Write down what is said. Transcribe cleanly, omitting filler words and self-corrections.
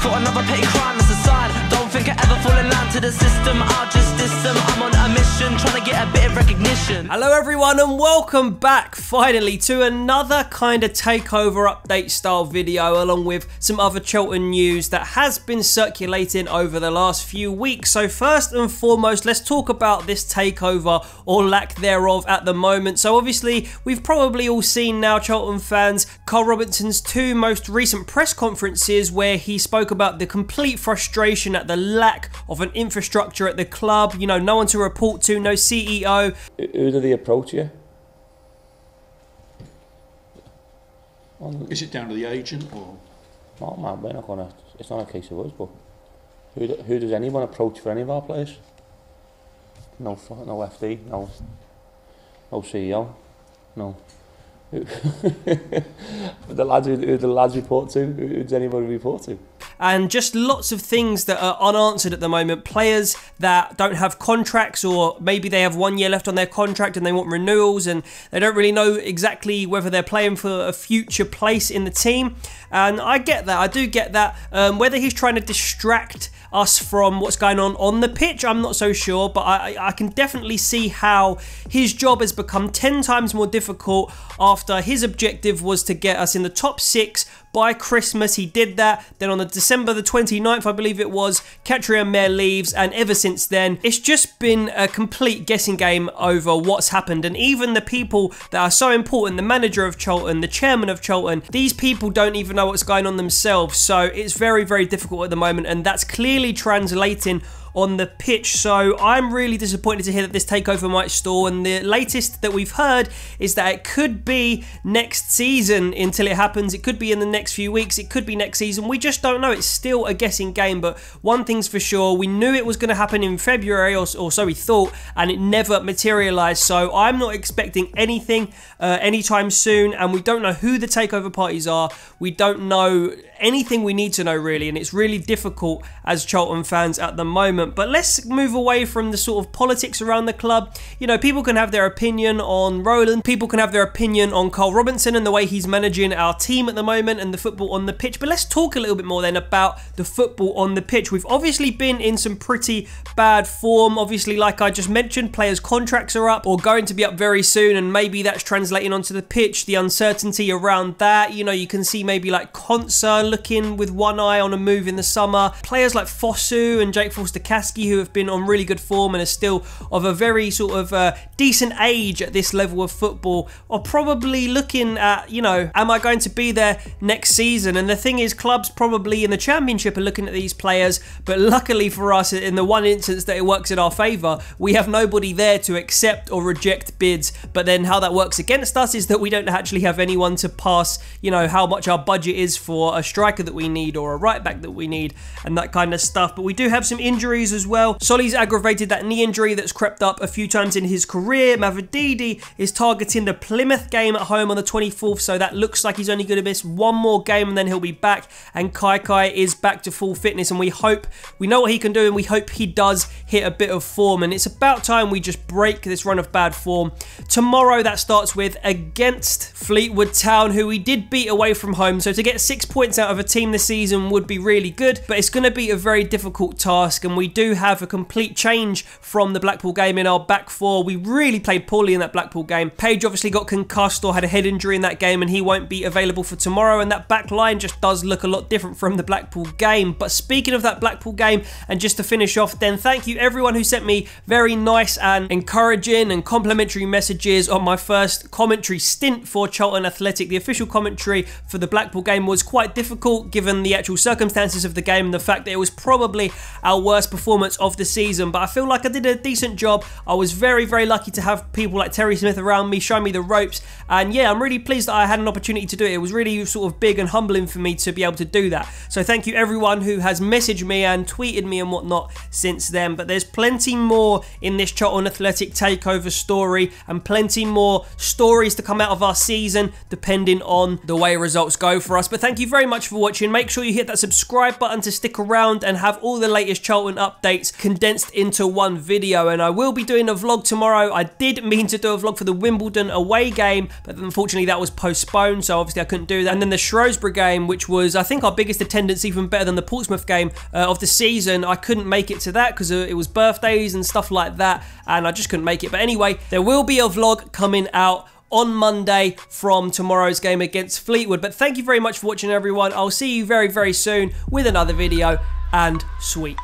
for another petty crime, that's a sign. Don't think I ever fall in line to the system, I'll just diss them. I'm on a mission, trying to get a bit of recognition. Hello everyone and welcome back finally to another kind of takeover update style video, along with some other Charlton news that has been circulating over the last few weeks. So first and foremost, let's talk about this takeover or lack thereof at the moment. So obviously we've probably all seen now, Charlton fans, Karl Robinson's two most recent press conferences where he spoke about the complete frustration at the lack of an infrastructure at the club. You know, no one to report to, no CEO. Who do they approach you? Is it down to the agent or? No, man, we're not gonna. It's not a case of us, but who does anyone approach for any of our players? No FD, no CEO, no. the lads report to? Who does anybody report to? And just lots of things that are unanswered at the moment. Players that don't have contracts, or maybe they have 1 year left on their contract and they want renewals and they don't really know exactly whether they're playing for a future place in the team. And I get that, I do get that. Whether he's trying to distract us from what's going on the pitch, I'm not so sure, but I can definitely see how his job has become 10 times more difficult after his objective was to get us in the top 6 by Christmas. He did that. Then on December the 29th, I believe it was, Katria Mayer leaves, and ever since then, it's just been a complete guessing game over what's happened. And even the people that are so important, the manager of Charlton, the chairman of Charlton, these people don't even know what's going on themselves. So it's very, very difficult at the moment, and that's clearly translating on the pitch. So I'm really disappointed to hear that this takeover might stall, and the latest that we've heard is that it could be next season until it happens. It could be in the next few weeks, it could be next season, we just don't know. It's still a guessing game, but one thing's for sure, we knew it was going to happen in February, or so we thought, and it never materialized. So I'm not expecting anything anytime soon, and we don't know who the takeover parties are. We don't know anything we need to know really, and it's really difficult as Charlton fans at the moment. But let's move away from the sort of politics around the club. You know, people can have their opinion on Roland, people can have their opinion on Karl Robinson and the way he's managing our team at the moment and the football on the pitch, but let's talk a little bit more then about the football on the pitch. We've obviously been in some pretty bad form. Obviously, like I just mentioned, players' contracts are up or going to be up very soon, and maybe that's translating onto the pitch, the uncertainty around that. You know, you can see maybe like Konsa looking with one eye on a move in the summer. Players like Fosu and Jake Forster-Caskey, who have been on really good form and are still of a very sort of decent age at this level of football, are probably looking at, you know, am I going to be there next season? And the thing is, clubs probably in the Championship are looking at these players, but luckily for us, in the one instance that it works in our favour, we have nobody there to accept or reject bids. But then how that works against us is that we don't actually have anyone to pass, you know, how much our budget is for a striker that we need or a right back that we need and that kind of stuff. But we do have some injuries as well. Solly's aggravated that knee injury that's crept up a few times in his career. Mavididi is targeting the Plymouth game at home on the 24th, so that looks like he's only going to miss one more game and then he'll be back. And Kai is back to full fitness, and we know what he can do, and we hope he does hit a bit of form. And it's about time we just break this run of bad form. Tomorrow that starts with against Fleetwood Town, who we did beat away from home, so to get 6 points out of a team this season would be really good, but it's going to be a very difficult task. And we do have a complete change from the Blackpool game in our back four. We really played poorly in that Blackpool game. Page obviously got concussed or had a head injury in that game, and he won't be available for tomorrow, and that back line just does look a lot different from the Blackpool game. But speaking of that Blackpool game, and just to finish off then, thank you everyone who sent me very nice and encouraging and complimentary messages on my first commentary stint for Charlton Athletic. The official commentary for the Blackpool game was quite difficult given the actual circumstances of the game and the fact that it was probably our worst performance of the season, but I feel like I did a decent job. I was very, very lucky to have people like Terry Smith around me, showing me the ropes, and yeah, I'm really pleased that I had an opportunity to do it. It was really sort of big and humbling for me to be able to do that. So thank you everyone who has messaged me and tweeted me and whatnot since then. But there's plenty more in this Charlton Athletic takeover story, and plenty more stories to come out of our season depending on the way results go for us. But thank you very much for watching. Make sure you hit that subscribe button to stick around and have all the latest Charlton updates condensed into one video. And I will be doing a vlog tomorrow. I did mean to do a vlog for the Wimbledon away game, but unfortunately that was postponed, so obviously I couldn't do that. And then the Shrewsbury game, which was I think our biggest attendance, even better than the Portsmouth game of the season, I couldn't make it to that because it was birthdays and stuff like that, and I just couldn't make it. But anyway, there will be a vlog coming out on Monday from tomorrow's game against Fleetwood. But thank you very much for watching, everyone. I'll see you very, very soon with another video, and sweet.